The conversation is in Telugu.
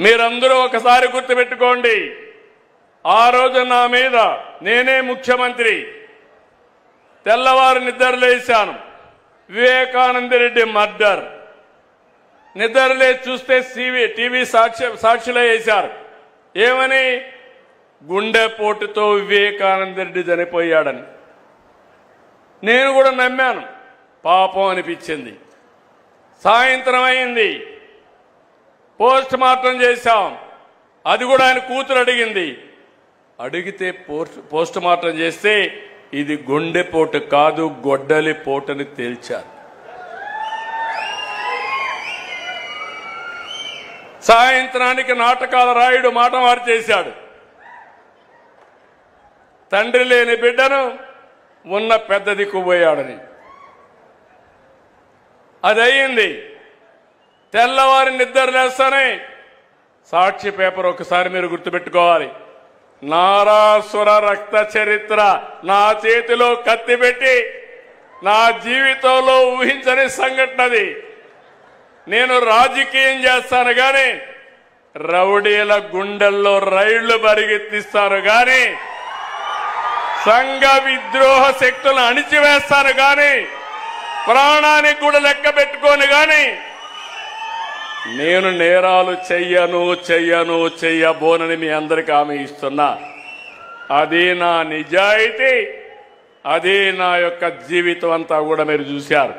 మీరందరూ ఒకసారి గుర్తుపెట్టుకోండి, ఆ రోజు నా మీద నేనే ముఖ్యమంత్రి, తెల్లవారు నిద్రలేశాను, వివేకానంద రెడ్డి మర్డర్, నిద్రలే చూస్తే టీవీ సాక్షిలో వేశారు. ఏమని? గుండెపోటుతో వివేకానంద రెడ్డి చనిపోయాడని. నేను కూడా నమ్మాను, పాపం అనిపించింది. సాయంత్రం అయింది, పోస్ట్ మార్టం చేశాం. అది కూడా ఆయన కూతురు అడిగింది. అడిగితే పోస్ట్ మార్టం చేస్తే ఇది గుండెపోటు కాదు, గొడ్డలి పోటని తేల్చారు. సాయంత్రానికి నాటకాల రాయుడు మాట మార్చేశాడు. తండ్రి లేని బిడ్డను ఉన్న పెద్ద దిక్కుపోయాడని. అది అయ్యింది. తెల్లవారి నిద్రలేస్తానే సాక్షి పేపర్ ఒకసారి మీరు గుర్తుపెట్టుకోవాలి. నారాసుర రక్త చరిత్ర నా చేతిలో కత్తి పెట్టి నా జీవితంలో ఊహించని సంఘటనది. నేను రాజకీయం చేస్తాను గాని రౌడీల గుండెల్లో రైళ్లు పరిగెత్తిస్తాను గాని సంఘ విద్రోహ శక్తులను అణిచివేస్తాను గాని ప్రాణానికి కూడా లెక్క పెట్టుకోను గాని నేను నేరాలు చెయ్యబోనని మీ అందరికీ హామీ ఇస్తున్నా. అది నా నిజాయితీ, అది నా యొక్క జీవితం అంతా కూడా మీరు చూశారు.